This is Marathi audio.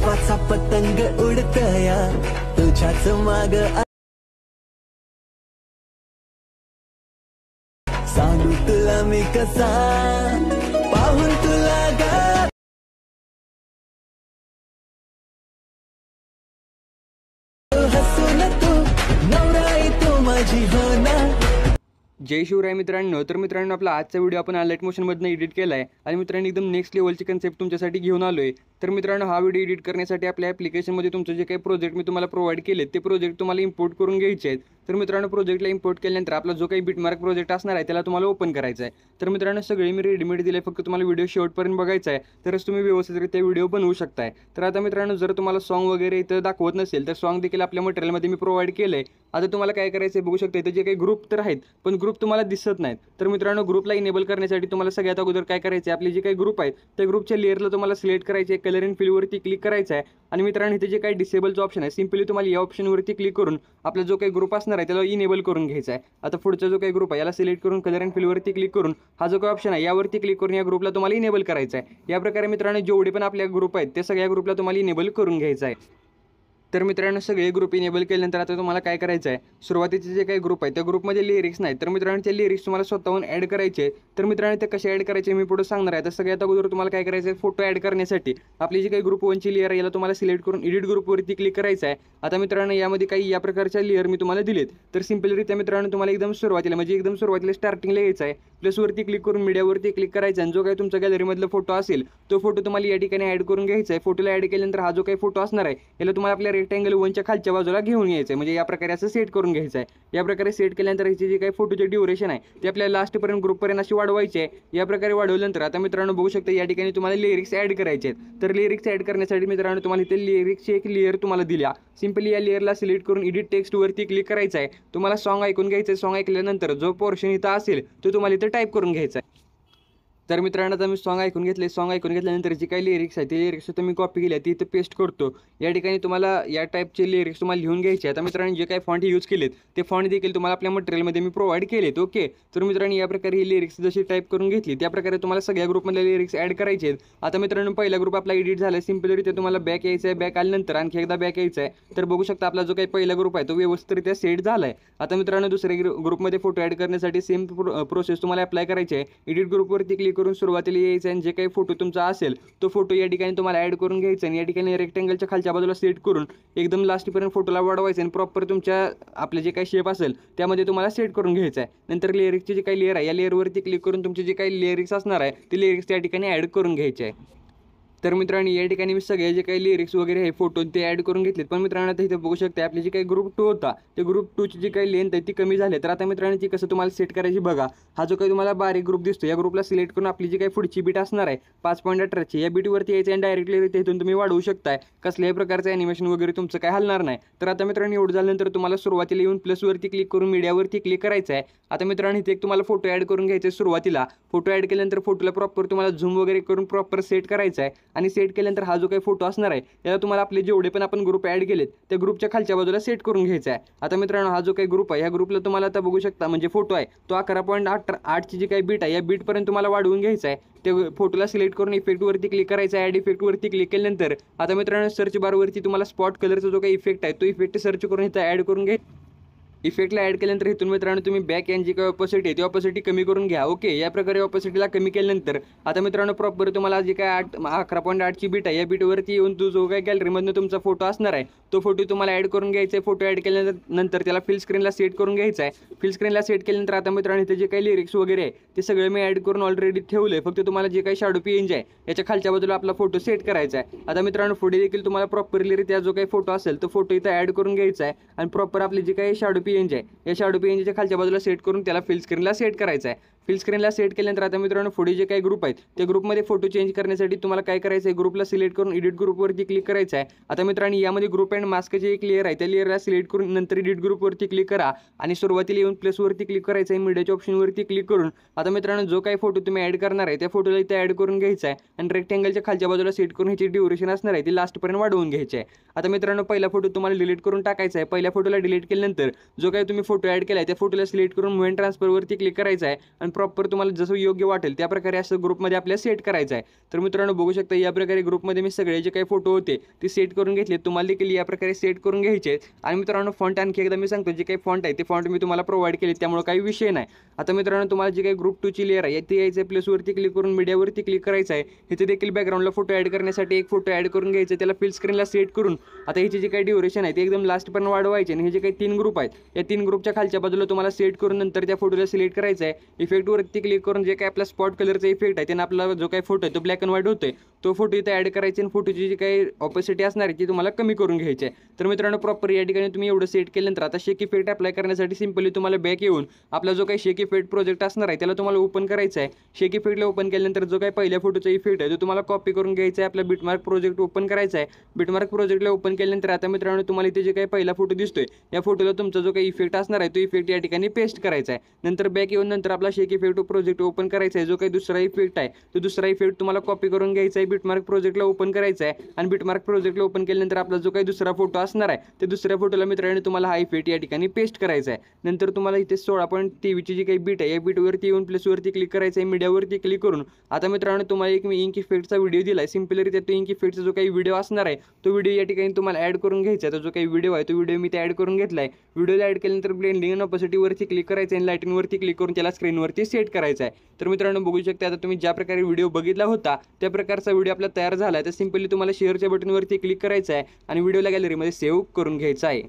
प्रेमाचा पतंग उडतया तुझ्याच माग सांगू तुला मी कसा पाहून तुला गा हसून तू नवराई तू माझी हो ना। जय शिवराय मित्रांनो। तर मित्रांनो आपला आजचा व्हिडिओ आपण लाईट मोशनमधून एडिट केला आहे आणि मित्रांनो एकदम नेक्स्ट लेवलची कन्सेप्ट तुमच्यासाठी घेऊन आलो आहे। तर मित्रांनो हा व्हिडिओ एडिट करण्यासाठी आपल्या ॲप्लिकेशनमध्ये तुमचे जे काही प्रोजेक्ट मी तुम्हाला प्रोव्हाइड केले ते प्रोजेक्ट तुम्हाला इम्पोर्ट करून घ्यायचे आहेत। तर मित्रांनो प्रोजेक्टला इम्पोर्ट केल्यानंतर आपला जो काही बिटमार्क प्रोजेक्ट असणार आहे त्याला तुम्हाला ओपन करायचा आहे। तर मित्रांनो सगळे मी रेडीमेड दिले, फक्त तुम्हाला व्हिडिओ शेवटपर्यंत बघायचा आहे तरच तुम्ही व्यवस्थितरित्या व्हिडिओ बनवू शकताय। तर आता मित्रांनो जर तुम्हाला सॉन्ग वगैरे इथं दाखवत नसेल तर सॉन्ग देखील आपल्या मटेरियलमध्ये मी प्रोव्हाइड केलं आहे। आता तुम्हाला काय करायचं आहे बघू शकता, इथे जे काही ग्रुप तर आहेत पण ग्रुप तुम्हाला दिसत नाहीत। तर मित्रांनो ग्रुपला इनेबल करण्यासाठी तुम्हाला सगळ्यात अगोदर काय करायचं आहे, आपले जे काही ग्रुप आहेत त्या ग्रुपच्या लेअरला तुम्हाला सिलेक्ट करायचे आहे, कलर इन फिलवरती क्लिक करायचं आहे आणि मित्रांनो इथे जे काही डिसेबलचं ऑप्शन आहे सिंपली तुम्हाला या ऑप्शनवरती क्लिक करून आपला जो काही ग्रुप असणार आहे त्याला इनेबल करून घ्यायचा आहे। आता पुढचा जो काही ग्रुप आहे याला सिलेक्ट करून कलर अँड फिलवरती क्लिक करून हा जो काही ऑप्शन आहे यावरती क्लिक करून या ग्रुपला तुम्हाला इनेबल करायचा आहे। या प्रकारे मित्रांनो जेवढे पण आपल्या ग्रुप आहेत त्या सगळ्या ग्रुपला तुम्हाला इनेबल करून घ्यायचा आहे। तर मित्रांनो सगळे ग्रुप इनेबल केल्यानंतर आता तुम्हाला काय करायचं आहे, सुरुवातीचे जे काही ग्रुप आहे त्या ग्रुपमध्ये लिरिक्स नाही तर मित्रांनो ते लिरिक्स तुम्हाला स्वतःहून ॲड करायचे। तर मित्रांनो ते कसे ॲड करायचे मी पुढे सांगणार आहे। तर सगळ्यात अगोदर तुम्हाला काय करायचं आहे, फोटो ॲड करण्यासाठी आपली जी काही ग्रुप 1ची लेअर आहे याला तुम्हाला सिलेक्ट करून एडिट ग्रुपवरती क्लिक करायचं आहे। आता मित्रांनो यामध्ये काही या प्रकारच्या लेअर मी तुम्हाला दिलेत। तर सिंपलरित्या मित्रांनो तुम्हाला एकदम सुरुवातीला स्टार्टिंगला यायचं आहे, प्लसवरती क्लिक करून मीडियावरती क्लिक करायचं आणि जो काही तुमच्या गॅलरीमधला फोटो असेल तो फोटो तुम्हाला या ठिकाणी ॲड करून घ्यायचा आहे। फोटोला ॲड केल्यानंतर हा जो काही फोटो असणार आहे याला तुम्हाला आपल्या रेक्टँगल 1च्या खालच्या बाजूला घेऊन यायचं आहे, म्हणजे या प्रकारे असं सेट करून घ्यायचं आहे। या प्रकारे सेट केल्यानंतर याची जी काही फोटोची ड्युरेशन आहे ते आपल्याला लास्टपर्यंत ग्रुपपर्यंत अशी वाढवायची आहे। या प्रकारे वाढवल्यानंतर आता मित्रांनो बघू शकता या ठिकाणी तुम्हाला लिरिक्स ॲड करायचे आहेत। तर लिरिक्स ॲड करण्यासाठी मित्रांनो तुम्हाला इथे लिरिक्सची एक लेअर तुम्हाला दिल्या, सिंपली या लेअरला सिलेक्ट करून एडिट टेक्स्टवरती क्लिक करायचं आहे। तुम्हाला सॉन्ग ऐकून घ्यायचं आहे, सॉन्ग ऐकल्यानंतर जो पोर्शन इथं असेल तो तुम्हाला इथं टाईप करून घ्यायचा आहे। तर मित्रांनो आता मी सॉन्ग ऐकून घेतल्यानंतर जी काही लिरिक्स आहे ती लिरिक्स तुम्ही कॉपी केली आहे ती इथं पेस्ट करतो। या ठिकाणी तुम्हाला या टाईपचे लिरिक्स तुम्हाला लिहून घ्यायचे। आता मित्रांनो जे काही फॉन्ट यूज केलेत ते फॉन्ट देखील तुम्हाला आपल्या मटेरियलमध्ये मी प्रोव्हाइड केलेत। ओके, तर मित्रांनो या प्रकारे ही लिरिक्स जशी टाईप करून घेतली त्या प्रकारे तुम्हाला सगळ्या ग्रुपमधले लिरिक्स ॲड करायचे आहेत। आता मित्रांनो पहिला ग्रुप आपला एडिट झाला, सिंपलरित्या तुम्हाला बॅक यायचं आहे, बॅक आल्यानंतर आणखी एकदा बॅक यायचं आहे। तर बघू शकता आपला जो काही पहिला ग्रुप आहे तो व्यवस्थितरित्या सेट झाला आहे। आता मित्रांनो दुसऱ्या ग्रुपमध्ये फोटो ॲड करण्यासाठी सेम प्रोसेस तुम्हाला अप्लाय करायची आहे। एडिट ग्रुपवरती क्लिक करून सुरुवातीला आणि जे काही फोटो तुमचा असेल तो फोटो या ठिकाणी तुम्हाला ॲड करून घ्यायचा आणि या ठिकाणी रेक्टँगलच्या खालच्या बाजूला सेट करून एकदम लास्टपर्यंत फोटोला वाढवायचं आणि प्रॉपर तुमच्या आपले जे काही शेप असेल त्यामध्ये तुम्हाला सेट करून घ्यायचं आहे। नंतर लिरिक्सची जी काही लेअर आहे या लेअरवरती क्लिक करून तुमचे जे काही लिरिक्स असणार आहे ते लिरिक्स त्या ठिकाणी ॲड करून घ्यायचे आहे। तर मित्रांनो या ठिकाणी मी सगळे जे काही लिरिक्स वगैरे आहे फोटो ते ॲड करून घेतलेत। पण मित्रांनो आता इथे बघू शकता आपली जी काही ग्रुप 2 होता ते ग्रुप 2ची जी काही लेंथ आहे ती कमी झाली। तर आता मित्रांनो ती कसं तुम्हाला सेट करायची बघा, हा जो काही तुम्हाला बारीक ग्रुप दिसतो या ग्रुपला सिलेक्ट करून आपली जी काही पुढची बीट असणार आहे 5.18ची या बीटवरती यायचं आणि डायरेक्टली इथून तुम्ही वाढवू शकताय, कसल्याही प्रकारचं ॲनिमेशन वगैरे तुमचं काय हलणार नाही। तर आता मित्रांनो एवढं झाल्यानंतर तुम्हाला सुरुवातीला येऊन प्लसवरती क्लिक करून मीडियावरती क्लिक करायचं आहे। आता मित्रांनो इथे एक तुम्हाला फोटो ॲड करून घ्यायचा आहे। सुरुवातीला फोटो ॲड केल्यानंतर फोटोला प्रॉपर तुम्हाला झूम वगैरे करून प्रॉपर सेट करायचं आहे आणि सेट केल्यानंतर हा जो काही फोटो असणार आहे याला तुम्हाला आपले जेवढे पण आपण ग्रुप ॲड केलेत त्या ग्रुपच्या खालच्या बाजूला सेट करून घ्यायचा आहे। आता मित्रांनो हा जो काही ग्रुप आहे ह्या ग्रुपला तुम्हाला आता बघू शकता म्हणजे फोटो आहे तो 11.8ची जी काही बीट आहे या बीटपर्यंत तुम्हाला वाढवून घ्यायचा आहे। ते फोटोला सिलेक्ट करून इफेक्टवरती क्लिक करायचं आहे। ॲड इफेक्टवरती क्लिक केल्यानंतर आता मित्रांनो सर्च बारवरती तुम्हाला स्पॉट कलरचा जो काही इफेक्ट आहे तो इफेक्ट सर्च करून इथं ॲड करून घ्या। इफेक्टला ॲड केल्यानंतर इथून मित्रांनो तुम्ही बॅक एंड जी काही ऑपोसिटी आहे ती ऑपोसिटी कमी करून घ्या। ओके, या प्रकारे ऑपोसिटीला कमी केल्यानंतर आता मित्रांनो प्रॉपर तुम्हाला जी काय 11.8ची बीट आहे या बीटवरती येऊन जो काही गॅलरीमधून तुमचा फोटो असणार आहे तो फोटो तुम्हाला ॲड करून घ्यायचा आहे। फोटो ॲड केल्यानंतर त्याला फिल स्क्रीनला सेट करून घ्यायचा आहे। फिल स्क्रीनला सेट केल्यानंतर आता मित्रांनो इथे जे काही लिरिक्स वगैरे आहे ते सगळे मी ॲड करून ऑलरेडी ठेवलं आहे, फक्त तुम्हाला जे काही शॅडो पीएनजी आहे याच्या खालच्या बाजूला आपला फोटो सेट करायचा आहे। आता मित्रांनो पुढे देखील तुम्हाला प्रॉपरलीरित्या जो काही फोटो असेल तो फोटो इथं ॲड करून घ्यायचा आहे आणि प्रॉपर आपली जी काही शॅडो पीएनजी आहे या शॅडो पीएनजीच्या खालच्या बाजूला सेट करून त्याला फिल स्क्रीनला सेट करायचा आहे। फिल स्क्रीनला सेट केल्यानंतर आता मित्रांनो पुढे जे काही ग्रुप आहेत त्या ग्रुपमध्ये फोटो चेंज करण्यासाठी तुम्हाला काय करायचं आहे, ग्रुपला सिलेक्ट करून एडिट ग्रुपवरती क्लिक करायचं आहे। आता मित्रांनो यामध्ये ग्रुप अँड मास्कची एक लेअर आहे त्या लेअरला सिलेक्ट करून नंतर एडिट ग्रुपवरती क्लिक करा आणि सुरुवातीला येऊन प्लसवरती क्लिक करायचं आहे। मीडियाच्या ऑप्शनवरती क्लिक करून आता मित्रांनो जो काही फोटो तुम्ही ॲड करणार आहे त्या फोटोला इथे ॲड करून घ्यायचा आहे आणि रेक्टँगलच्या खालच्या बाजूला सेट करून ह्याची ड्युरेशन असणार आहे ती लास्टपर्यंत वाढवून घ्यायची आहे। आता मित्रांनो पहिला फोटो तुम्हाला डिलीट करून टाकायचा आहे। पहिल्या फोटोला डिलीट केल्यानंतर जो काही तुम्ही फोटो ॲड केला आहे त्या फोटोला सिलेक्ट करून मूव्ह अँड ट्रान्सफरवरती क्लिक करायचा आहे आणि प्रॉपर तुम्हाला जसं योग्य वाटेल त्या प्रकारे असं ग्रुपमध्ये आपल्याला सेट करायचं आहे. तर मित्रांनो बघू शकता या प्रकारे ग्रुपमध्ये मी सगळे जे काही फोटो होते ते सेट करून घेतले. तुम्हाला देखील या प्रकारे सेट करून घ्यायचे आहेत. आणि मित्रांनो फॉन्ट आणखी एकदा मी सांगतो, जे काही फॉन्ट आहे ते फॉन्ट मी तुम्हाला प्रोव्हाइड केले, त्यामुळे काही विषय नाही. आता मित्रांनो तुम्हाला जे काही ग्रुप 2ची लेअर आहे ते यायचं आहे, प्लसवरती क्लिक करून मीडियावरती क्लिक करायचं आहे. इथे देखील बॅकग्राऊंडला फोटो ॲड करण्यासाठी एक फोटो ॲड करून घ्यायचा, त्याला फिल स्क्रीनला सेट करून आता ह्याची जी काही ड्युरेशन आहे ते एकदम लास्टपर्यंत वाढवायचे. आणि हे जे काही 3 ग्रुप आहेत या 3 ग्रुपच्या खालच्या बाजूला तुम्हाला सेट करून नंतर त्या फोटोला सिलेक्ट करायचं आहे. इफेक्टवरती क्लिक करून जे काही आपला स्पॉट कलरचा इफेक्ट आहे त्यानं आपला जो काही फोटो आहे तो ब्लॅक अँड व्हाईट होतोय, तो फोटो इथे ॲड करायचा आणि फोटोची जी काही ऑपोसिटी असणार आहे ती तुम्हाला कमी करून घ्यायची आहे. तर मित्रांनो प्रॉपर या ठिकाणी तुम्ही एवढं सेट केल्यानंतर आता शेक इफेक्ट अप्लाय करण्यासाठी सिंपली तुम्हाला बॅक येऊन आपला जो काही शेक इफेक्ट प्रोजेक्ट असणार आहे त्याला तुम्हाला ओपन करायचा आहे. शेक इफेक्टला ओपन केल्यानंतर जो काही पहिल्या फोटोचा इफेक्ट आहे तो तुम्हाला कॉपी करून घ्यायचा आहे. आपला बिटमार्क प्रोजेक्ट ओपन करायचा आहे. बिटमार्क प्रोजेक्टला ओपन केल्यानंतर आता मित्रांनो तुम्हाला इथे जे काही पहिला फोटो दिसतोय या फोटोला तुमचा जो काही इफेक्ट असणार आहे तो इफेक्ट या ठिकाणी पेस्ट करायचा आहे. नंतर बॅक येऊन नंतर आपला शेक इफेक्ट प्रोजेक्ट ओपन करायचा आहे. जो काही दुसरा इफेक्ट आहे तो दुसरा इफेक्ट तुम्हाला कॉपी करून घ्यायचा आहे, बिटमार्क प्रोजेक्टला ओपन करायचा आहे. आणि बिटमार्क प्रोजेक्टला ओपन केल्यानंतर आपला जो काही दुसरा फोटो असणार आहे ते दुसऱ्या फोटोला मित्रांनो तुम्हाला हा इफेक्ट या ठिकाणी पेस्ट करायचा आहे. नंतर तुम्हाला इथे 16.23 जी काही बीट आहे या बीटवरती येऊन प्लसवरती क्लिक करायचं आहे. मीडियावरती क्लिक करून आता मित्रांनो तुम्हाला एक मी इंक इफेक्टचा व्हिडिओ दिला आहे. सिम्पलरित्या तो इंक इफेक्टचा जो काही व्हिडिओ असणार आहे तो व्हिडिओ या ठिकाणी तुम्हाला ॲड करून घ्यायचा आहे. तो जो काही व्हिडिओ आहे तो व्हिडिओ मी ते ॲड करून घेतला आहे. व्हिडिओला ॲड केल्यानंतर ब्लेंडिंग आणि ऑपोसिटीवरती क्लिक करायचं आणि लाईटिंगवरती क्लिक करून त्याला स्क्रीनवरती सेट करायचं आहे. तर मित्रांनो बघू शकता आता तुम्ही ज्या प्रकारे व्हिडिओ बघितला होता त्या प्रकारचा व्हिडिओ आपला तयार झाला आहे. तर सिम्पली तुम्हाला शेअरच्या बटनवरती क्लिक करायचं आहे आणि व्हिडिओला गॅलरीमध्ये सेव्ह करून घ्यायचा आहे.